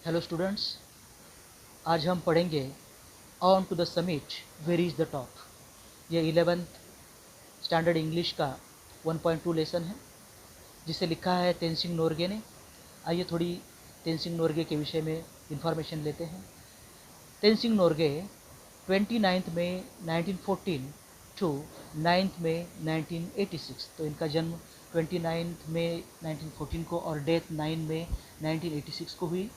Hello students, आज हम पढ़ेंगे on to the summit we reach the top. ये 11th स्टैंडर्ड इंग्लिश का 1.2 लेसन है जिसे लिखा है तेनसिंग नोरगे ने। आइए थोड़ी तेनसिंग नोरगे के विषय में इंफॉर्मेशन लेते हैं। तेनसिंग नोरगे 29 मई 1914 टू 9 मई 1986, तो इनका जन्म 29 मई 1914 को और डेथ 9 मई 1986 को हुई।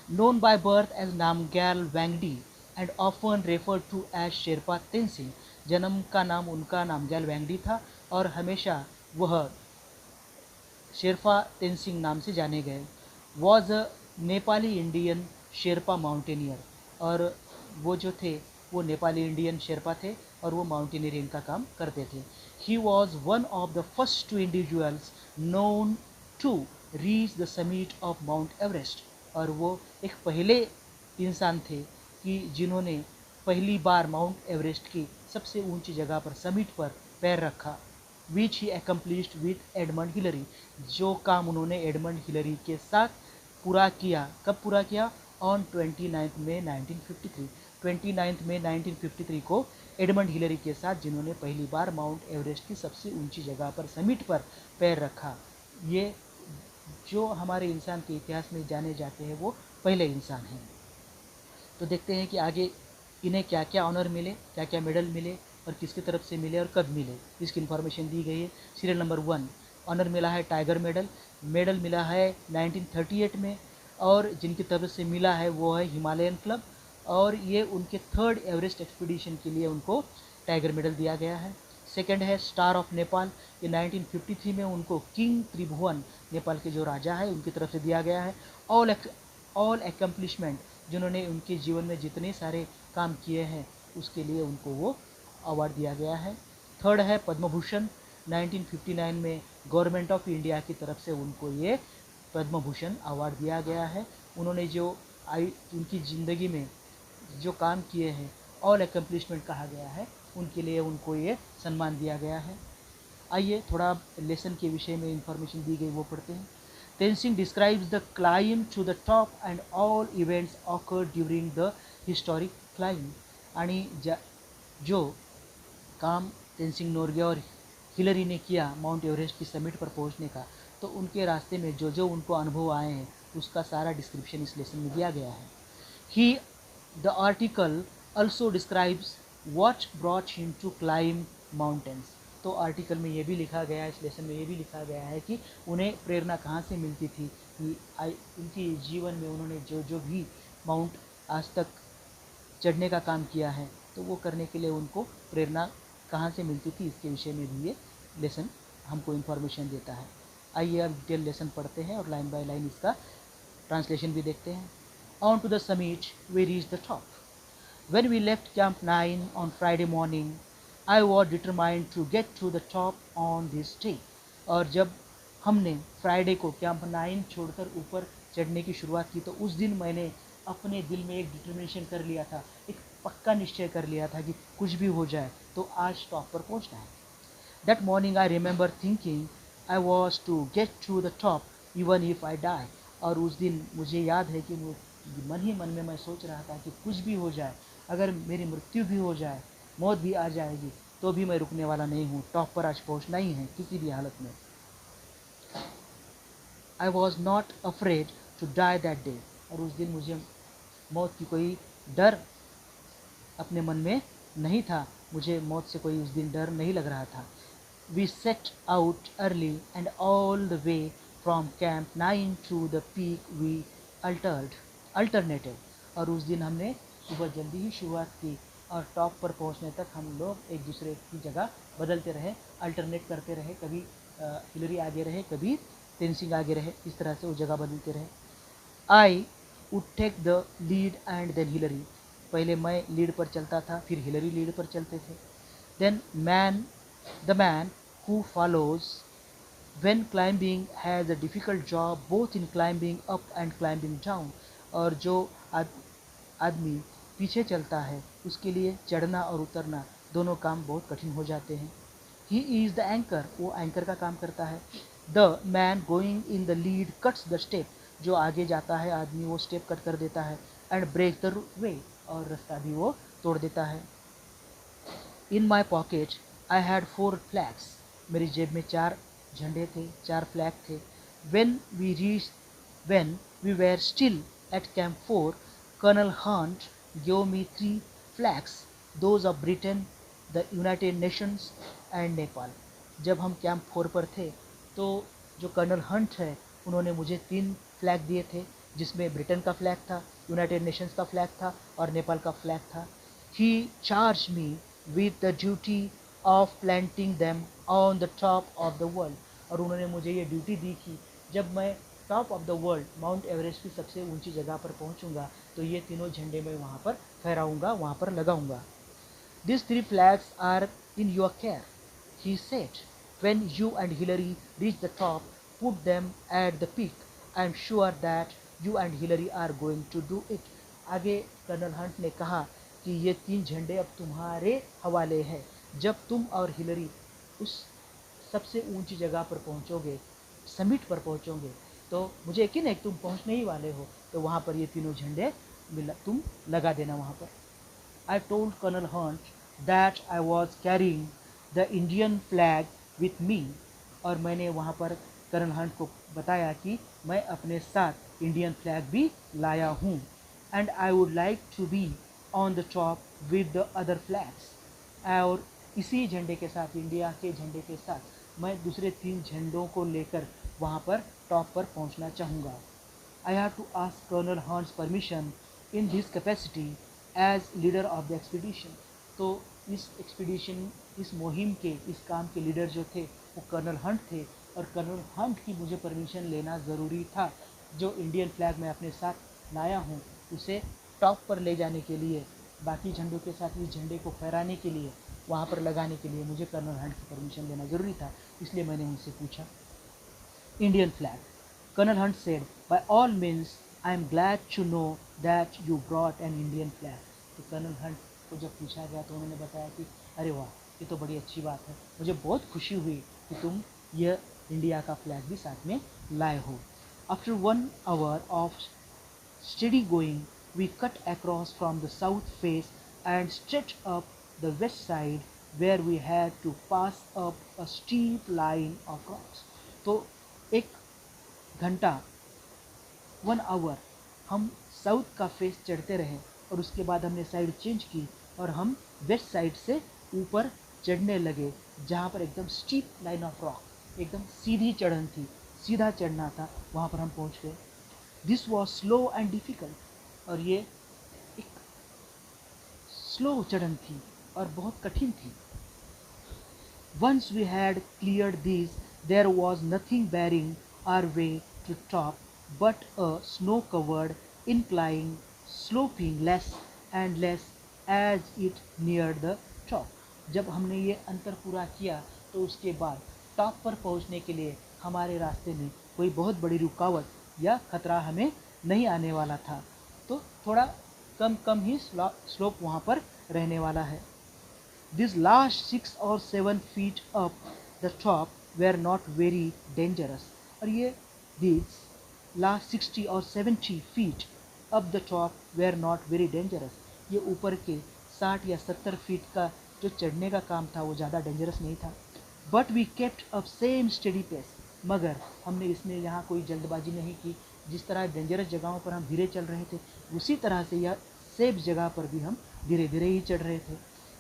Known by birth as Namgyal Wangdi and often referred to as Sherpa Tenzing, जन्म का नाम उनका नामग्याल वैंगडी था और हमेशा वह शेरपा तेनसिंग नाम से जाने गए। Was a Nepali Indian Sherpa mountaineer, और वो जो थे वो नेपाली इंडियन शेरपा थे और वो माउंटेनियरिंग का काम करते थे। He was one of the first two individuals known to reach the summit of Mount Everest, और वो एक पहले इंसान थे कि जिन्होंने पहली बार माउंट एवरेस्ट की सबसे ऊंची जगह पर समिट पर पैर रखा। विच ही एकम्प्लिश्ड विथ एडमंड हिलरी, जो काम उन्होंने एडमंड हिलरी के साथ पूरा किया। कब पूरा किया? ऑन 29 मई 1953। 29 मई 1953 को एडमंड हिलरी के साथ जिन्होंने पहली बार माउंट एवरेस्ट की सबसे ऊंची जगह पर समिट पर पैर रखा। ये जो हमारे इंसान के इतिहास में जाने जाते हैं वो पहले इंसान हैं। तो देखते हैं कि आगे इन्हें क्या क्या ऑनर मिले, क्या क्या मेडल मिले और किसकी तरफ से मिले और कब मिले, इसकी इन्फॉर्मेशन दी गई है। सीरियल नंबर 1 ऑनर मिला है टाइगर मेडल। मेडल मिला है 1938 में, और जिनकी तरफ से मिला है वो है हिमालयन क्लब, और ये उनके 3rd एवरेस्ट एक्सपीडिशन के लिए उनको टाइगर मेडल दिया गया है। सेकंड है स्टार ऑफ नेपाल, ये 1953 में उनको किंग त्रिभुवन, नेपाल के जो राजा है उनकी तरफ से दिया गया है। ऑल एकम्प्लिशमेंट, जिन्होंने उनके जीवन में जितने सारे काम किए हैं उसके लिए उनको वो अवार्ड दिया गया है। थर्ड है पद्म भूषण, 1959 में गवर्नमेंट ऑफ इंडिया की तरफ से उनको ये पद्म भूषण अवार्ड दिया गया है। उन्होंने जो उनकी ज़िंदगी में जो काम किए हैं, ऑल एकम्प्लिशमेंट कहा गया है, उनके लिए उनको ये सम्मान दिया गया है। आइए थोड़ा लेसन के विषय में इंफॉर्मेशन दी गई वो पढ़ते हैं। Tenzing describes the climb to the top and all events occur during the historic climb, आणि जो काम तेनसिंग नोरगे और हिलरी ने किया माउंट एवरेस्ट की समिट पर पहुंचने का, तो उनके रास्ते में जो जो उनको अनुभव आए हैं उसका सारा डिस्क्रिप्शन इस लेसन में दिया गया है। ही the article also describes what brought him to climb mountains, तो आर्टिकल में ये भी लिखा गया है, इस लेसन में ये भी लिखा गया है कि उन्हें प्रेरणा कहाँ से मिलती थी कि उनकी जीवन में उन्होंने जो जो भी माउंट आज तक चढ़ने का काम किया है तो वो करने के लिए उनको प्रेरणा कहाँ से मिलती थी, इसके विषय में भी ये लेसन हमको इन्फॉर्मेशन देता है। आइए अब डिटेल लेसन पढ़ते हैं और लाइन बाय लाइन इसका ट्रांसलेशन भी देखते हैं। On to the summit we reach the top. When we left Camp 9 on Friday morning, I was determined to get to the top on this day. और जब हमने फ्राइडे को camp 9 छोड़कर ऊपर चढ़ने की शुरुआत की तो उस दिन मैंने अपने दिल में एक डिटर्मिनेशन कर लिया था, एक पक्का निश्चय कर लिया था कि कुछ भी हो जाए तो आज टॉप पर पहुंचना है। That morning I remember thinking I was to get to the top even if I die. और उस दिन मुझे याद है कि मन ही मन में मैं सोच रहा था कि कुछ भी हो जाए, अगर मेरी मृत्यु भी हो जाए, मौत भी आ जाएगी, तो भी मैं रुकने वाला नहीं हूँ, टॉप पर आज पहुँचना ही है किसी भी हालत में। I was not afraid to die that day, और उस दिन मुझे मौत की कोई डर अपने मन में नहीं था, मुझे मौत से कोई उस दिन डर नहीं लग रहा था। We set out early and all the way from camp 9 to the peak we alternated, और उस दिन हमने सुबह जल्दी ही शुरुआत की और टॉप पर पहुंचने तक हम लोग एक दूसरे की जगह बदलते रहे, अल्टरनेट करते रहे, कभी हिलरी आगे रहे, कभी तेनसिंग आगे रहे, इस तरह से वो जगह बदलते रहे। I would take the lead and then Hillary, पहले मैं लीड पर चलता था, फिर हिलरी लीड पर चलते थे। Then the man who follows when climbing has a difficult job both in climbing up and climbing down, और जो आदमी पीछे चलता है उसके लिए चढ़ना और उतरना दोनों काम बहुत कठिन हो जाते हैं। ही इज़ द एंकर, वो एंकर का काम करता है। The man going in the lead cuts the step, जो आगे जाता है आदमी वो स्टेप कट कर देता है, एंड ब्रेक द वे, और रास्ता भी वो तोड़ देता है। In my pocket I had 4 flags, मेरी जेब में 4 झंडे थे, 4 फ्लैग थे। When we were still at camp 4, colonel Hunt give me 3 flags, those of Britain, the United Nations and Nepal. जब हम कैंप 4 पर थे तो जो कर्नल हंट है उन्होंने मुझे 3 फ्लैग दिए थे, जिसमें ब्रिटेन का फ्लैग था, यूनाइटेड नेशंस का फ्लैग था और नेपाल का फ्लैग था। He charge me with the duty of planting them on the top of the world, और उन्होंने मुझे ये ड्यूटी दी कि जब मैं top of the world mount Everest की सबसे ऊंची जगह पर पहुंचूंगा तो ये तीनों झंडे मैं वहाँ पर फहराऊंगा, वहाँ पर लगाऊंगा। These 3 flags are in your care, he said. When you and Hillary reach the top, put them at the peak. I am sure that you and Hillary are going to do it. आगे colonel Hunt ने कहा कि ये 3 झंडे अब तुम्हारे हवाले है। जब तुम और हिलरी उस सबसे ऊंची जगह पर पहुंचोगे, समिट पर पहुंचोगे, तो मुझे यकीन है कि तुम पहुंचने ही वाले हो, तो वहाँ पर ये तीनों झंडे तुम लगा देना वहाँ पर। I told Colonel Hunt that I was carrying the Indian flag with me, और मैंने वहाँ पर कर्नल हंट को बताया कि मैं अपने साथ इंडियन फ्लैग भी लाया हूँ। And I would like to be on the top with the other flags, और इसी झंडे के साथ, इंडिया के झंडे के साथ मैं दूसरे 3 झंडों को लेकर वहाँ पर टॉप पर पहुँचना चाहूँगा। I had to ask Colonel Hunt's permission in this capacity as leader of the expedition. तो इस एक्सपीडिशन, इस मुहिम के, इस काम के लीडर जो थे वो कर्नल हंट थे, और कर्नल हंट की मुझे परमिशन लेना ज़रूरी था। जो इंडियन फ्लैग मैं अपने साथ लाया हूँ उसे टॉप पर ले जाने के लिए, बाकी झंडों के साथ इस झंडे को फहराने के लिए, वहाँ पर लगाने के लिए मुझे कर्नल हंट की परमिशन लेना ज़रूरी था। इसलिए मैंने उनसे पूछा। Indian flag, Colonel Hunt said, by all means, I am glad to know that you brought an Indian flag. तो कर्नल हंट को जब पूछा गया तो उन्होंने बताया कि अरे वाह, ये तो बड़ी अच्छी बात है, मुझे बहुत खुशी हुई कि तुम यह इंडिया का फ्लैग भी साथ में लाए हो। After 1 hour of steady going, we cut across from the south face and straight up the west side, where we had to pass up a steep line of rocks. तो एक घंटा, 1 our हम south का face चढ़ते रहे, और उसके बाद हमने साइड चेंज की और हम वेस्ट साइड से ऊपर चढ़ने लगे, जहाँ पर एकदम स्टीप लाइन ऑफ रॉक, एकदम सीधी चढ़न थी, सीधा चढ़ना था, वहाँ पर हम पहुँच गए। This was slow and difficult, और ये एक स्लो चढ़न थी और बहुत कठिन थी। Once we had cleared this, there was nothing barring our way to top but a snow-covered incline, sloping less and less as it neared the top. जब हमने ये अंतर पूरा किया तो उसके बाद टॉप पर पहुंचने के लिए हमारे रास्ते में कोई बहुत बड़ी रुकावट या खतरा हमें नहीं आने वाला था, तो थोड़ा कम ही स्लोप वहाँ पर रहने वाला है। These last 6 or 7 feet up the top were not very dangerous, और ये these last 60 or 70 feet up the top were not very dangerous, ये ऊपर के 60 या 70 फीट का जो चढ़ने का काम था वो ज़्यादा डेंजरस नहीं था। But we kept up same steady pace, मगर हमने इसमें यहाँ कोई जल्दबाजी नहीं की। जिस तरह डेंजरस जगहों पर हम धीरे चल रहे थे, उसी तरह से यह सेफ जगह पर भी हम धीरे धीरे ही चढ़ रहे थे।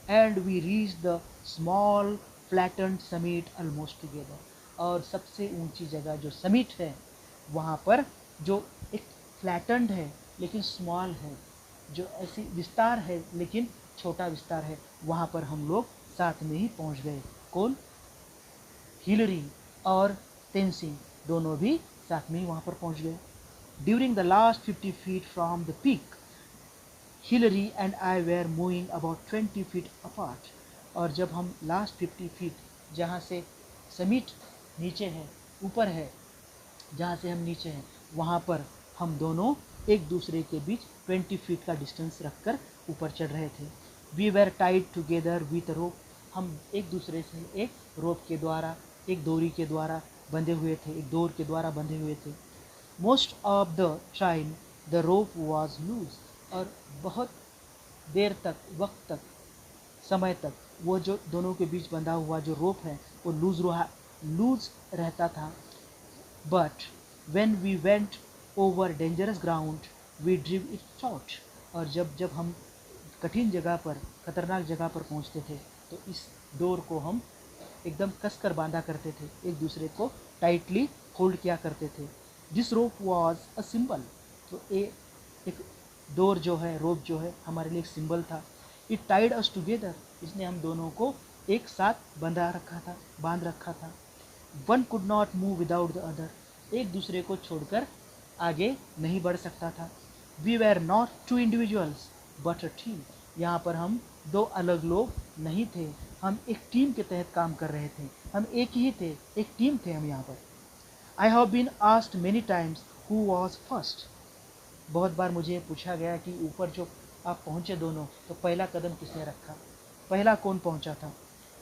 And we reach the small flattened summit almost together, और सबसे ऊंची जगह जो समिट है वहाँ पर, जो एक फ्लैटेंड है लेकिन स्मॉल है, जो ऐसी विस्तार है लेकिन छोटा विस्तार है, वहाँ पर हम लोग साथ में ही पहुँच गए। कौन? हिलरी और तेनसिंग दोनों भी साथ में ही वहाँ पर पहुँच गए। During the last 50 feet from the peak, Hillary and I were moving about 20 feet apart, और जब हम लास्ट 50 फीट जहाँ से समिट नीचे है, ऊपर है, जहाँ से हम नीचे हैं, वहाँ पर हम दोनों एक दूसरे के बीच 20 फीट का डिस्टेंस रखकर ऊपर चढ़ रहे थे। We were tied together with rope, हम एक दूसरे से एक रोप के द्वारा, एक डोरी के द्वारा बंधे हुए थे, एक डोर के द्वारा बंधे हुए थे। Most of the time the rope was loose, और बहुत देर तक, वक्त तक, समय तक वो जो दोनों के बीच बंधा हुआ जो रोप है वो लूज रहता था। But when we went over dangerous ground we drew it short, और जब जब हम कठिन जगह पर, खतरनाक जगह पर पहुंचते थे तो इस डोर को हम एकदम कसकर बांधा करते थे, एक दूसरे को टाइटली होल्ड किया करते थे। This rope was a symbol, तो एक डोर जो है, रोप जो है, हमारे लिए एक सिंबल था। इट टाइड अस टुगेदर, इसने हम दोनों को एक साथ बांध रखा था। One could not move without the other, एक दूसरे को छोड़कर आगे नहीं बढ़ सकता था। We were not two individuals but a team, यहाँ पर हम दो अलग लोग नहीं थे, हम एक टीम के तहत काम कर रहे थे, हम एक ही थे, एक टीम थे हम यहाँ पर। I have been asked many times who was first, बहुत बार मुझे पूछा गया कि ऊपर जो आप पहुँचे दोनों, तो पहला कदम किसने रखा, पहला कौन पहुँचा था।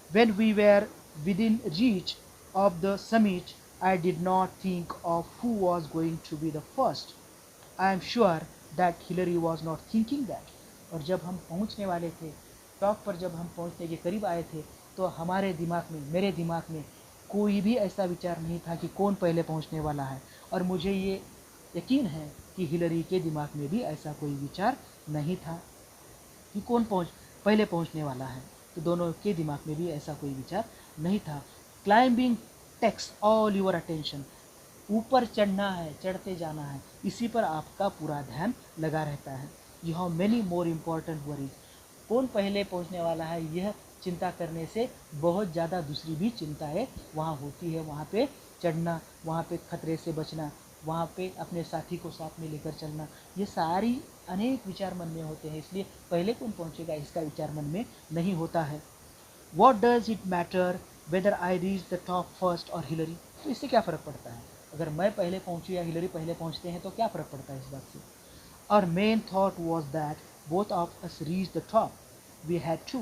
When we were within reach of the summit, I did not think of who was going to be the first. I am sure that Hillary was not thinking that. और जब हम पहुंचने वाले थे, टॉप पर जब हम पहुंचने के करीब आए थे, तो हमारे दिमाग में, मेरे दिमाग में कोई भी ऐसा विचार नहीं था कि कौन पहले पहुंचने वाला है। और मुझे ये यकीन है कि हिलरी के दिमाग में भी ऐसा कोई विचार नहीं था कि कौन पहले पहुंचने वाला है, तो दोनों के दिमाग में भी ऐसा कोई विचार नहीं था। Climbing takes all your attention, ऊपर चढ़ना है, चढ़ते जाना है, इसी पर आपका पूरा ध्यान लगा रहता है। You have many more important worries, कौन पहले पहुंचने वाला है यह चिंता करने से बहुत ज़्यादा दूसरी भी चिंताएं वहाँ होती है। वहाँ पे चढ़ना, वहाँ पे खतरे से बचना, वहाँ पे अपने साथी को साथ में लेकर चलना, ये सारी अनेक विचार मन में होते हैं, इसलिए पहले कौन पहुँचेगा इसका विचार मन में नहीं होता है। What does it matter whether I reach the top first और हिलरी, तो इससे क्या फ़र्क पड़ता है, अगर मैं पहले पहुँचूँ या हिलरी पहले पहुँचते हैं तो क्या फ़र्क पड़ता है इस बात से। Our main thought was that both of us reached the top. We had to.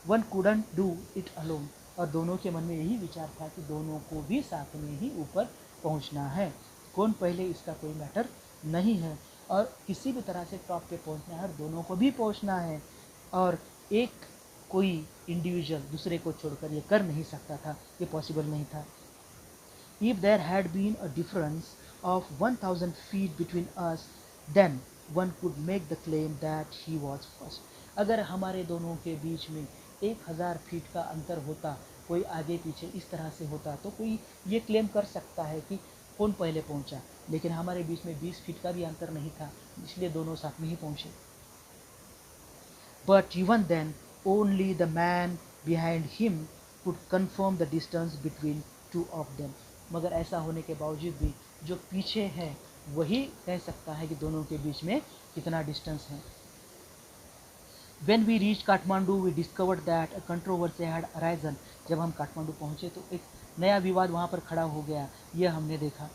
One couldn't do it alone. और दोनों के मन में यही विचार था कि दोनों को भी साथ में ही ऊपर पहुंचना है, कौन पहले इसका कोई मैटर नहीं है, और किसी भी तरह से टॉप पे पहुंचना है और दोनों को भी पहुंचना है, और एक कोई इंडिविजुअल दूसरे को छोड़कर ये कर नहीं सकता था, ये पॉसिबल नहीं था। If there had been a difference of 1000 feet between us, then one could make the claim that he was first. अगर हमारे दोनों के बीच में 1000 फीट का अंतर होता, कोई आगे पीछे इस तरह से होता, तो कोई ये क्लेम कर सकता है कि कौन पहले पहुंचा, लेकिन हमारे बीच में 20 फीट का भी अंतर नहीं था, इसलिए दोनों साथ में ही पहुंचे। But even then, only the man behind him could confirm the distance between two of them. मगर ऐसा होने के बावजूद भी जो पीछे है वही कह सकता है कि दोनों के बीच में कितना डिस्टेंस है। When we reached Kathmandu, we discovered that a controversy had arisen. जब हम काठमांडू पहुँचे तो एक नया विवाद वहाँ पर खड़ा हो गया, यह हमने देखा।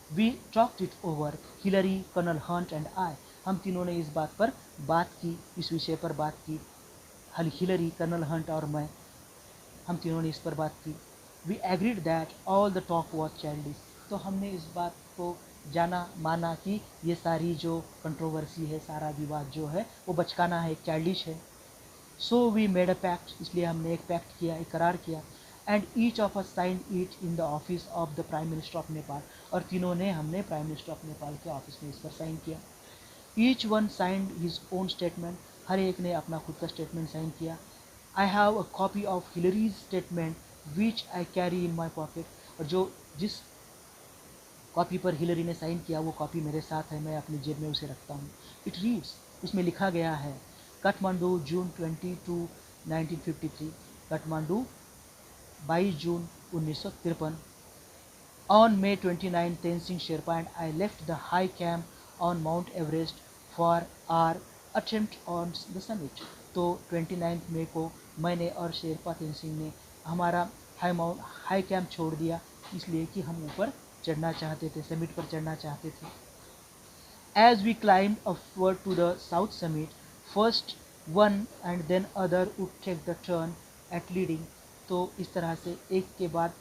We talked it over, Hillary, Colonel Hunt and I. हम तीनों ने इस बात पर बात की, इस विषय पर बात की, हिलरी, कर्नल हंट और मैं, हम तीनों ने इस पर बात की। We agreed that all the talk was childish. तो हमने इस बात को जाना माना कि ये सारी जो कंट्रोवर्सी है, सारा विवाद जो है वो बचकाना है, चाइल्डिश है। So we made a pact, इसलिए हमने एक पैक्ट किया, एक करार किया। And each of us signed it in the office of the Prime Minister of Nepal. और तीनों ने हमने प्राइम मिनिस्टर ऑफ नेपाल के ऑफिस में इस पर साइन किया। Each one signed his own statement. हर एक ने अपना खुद का स्टेटमेंट साइन किया। I have a copy of Hillary's statement which I carry in my pocket. और जिस कॉपी पर हिलरी ने साइन किया वो कॉपी मेरे साथ है, मैं अपनी जेब में उसे रखता हूँ। It reads, उसमें लिखा गया है, काठमांडू जून 22, 1953, काठमांडू 22 जून 1953। On May 29, Tenzing Sherpa and I left the high camp on Mount Everest for our attempt on the summit. तो 29 मई को मैंने और शेरपा तेंसिंग ने हमारा हाई कैंप छोड़ दिया, इसलिए कि हम ऊपर चढ़ना चाहते थे, समिट पर चढ़ना चाहते थे। As we climbed upward to the south summit, first one and then other would take the turn at leading. तो इस तरह से एक के बाद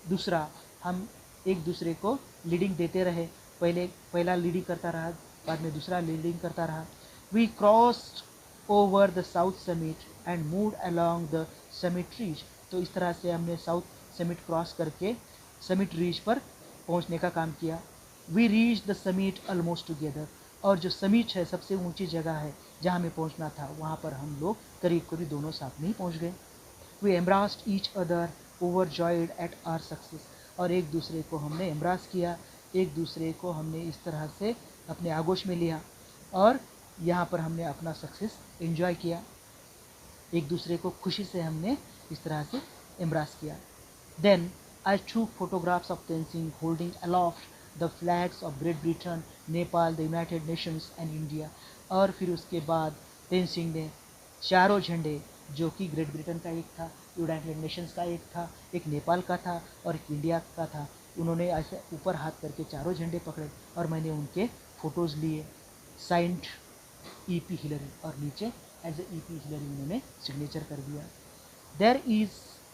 दूसरा हम एक दूसरे को लीडिंग देते रहे। पहला लीडिंग करता रहा, बाद में दूसरा लीडिंग करता रहा। We crossed over the south summit and moved along the summit ridge. तो इस तरह से हमने साउथ समिट क्रॉस करके समिट रीच पर पहुंचने का काम किया। We reach the summit almost together. और जो समिट है, सबसे ऊंची जगह है जहाँ हमें पहुंचना था, वहाँ पर हम लोग करीब करीब दोनों साथ में ही पहुंच गए। We embraced each other overjoyed at our success. और एक दूसरे को हमने एम्ब्रास किया, एक दूसरे को हमने इस तरह से अपने आगोश में लिया और यहाँ पर हमने अपना सक्सेस एंजॉय किया। एक दूसरे को खुशी से हमने इस तरह से एम्ब्रास किया। Then I took photographs of Tenzing holding aloft the flags of Great Britain, Nepal, the United Nations and India। और फिर उसके बाद तेनसिंग ने चारों झंडे, जो कि ग्रेट ब्रिटेन का एक था, यूनाइटेड नेशंस का एक था, एक नेपाल का था और एक इंडिया का था, उन्होंने ऐसे ऊपर हाथ करके चारों झंडे पकड़े और मैंने उनके फ़ोटोज़ लिए। Signed E.P. हिलरी, और नीचे एज ए E.P. हिलरी उन्होंने सिग्नेचर कर दिया। There is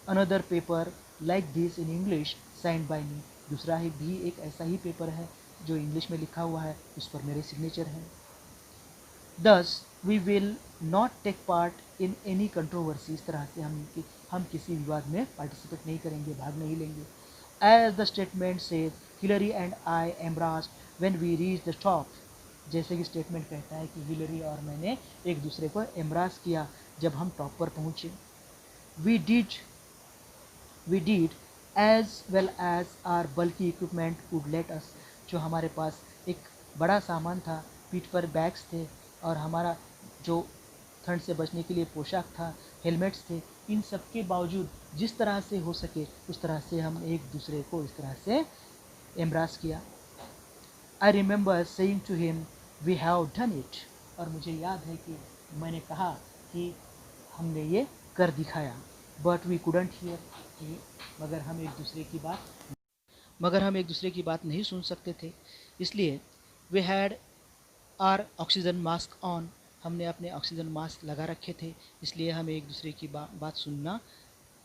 another paper like this in English signed by me. दूसरा ही भी एक ऐसा ही पेपर है जो इंग्लिश में लिखा हुआ है, उस पर मेरे सिग्नेचर हैं। Thus we will not take part in any controversy. इस तरह से हम किसी विवाद में पार्टिसिपेट नहीं करेंगे, भाग नहीं लेंगे। As the statement says Hillary and I embraced when we reach the top. जैसे कि स्टेटमेंट कहता है कि हिलरी और मैंने एक दूसरे को एम्ब्रास किया जब हम टॉप पर पहुंचे। We did as well as our bulky equipment would let us. जो हमारे पास एक बड़ा सामान था, पीठ पर बैग्स थे और हमारा जो ठंड से बचने के लिए पोशाक था, हेलमेट्स थे, इन सब के बावजूद जिस तरह से हो सके उस तरह से हम एक दूसरे को इस तरह से एम्ब्रास किया। I remember saying to him we have done it. और मुझे याद है कि मैंने कहा कि हमने ये कर दिखाया। बट वी कुडंट हियर, मगर हम एक दूसरे की बात नहीं सुन सकते थे, इसलिए we had our oxygen mask on. हमने अपने ऑक्सीजन मास्क लगा रखे थे, इसलिए हमें एक दूसरे की बात सुनना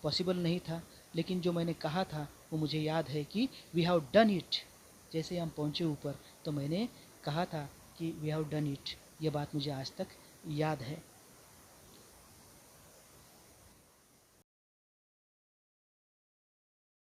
पॉसिबल नहीं था। लेकिन जो मैंने कहा था वो मुझे याद है कि वी हैव डन इट। जैसे हम पहुँचे ऊपर तो मैंने कहा था कि वी हैव डन इट। ये बात मुझे आज तक याद है।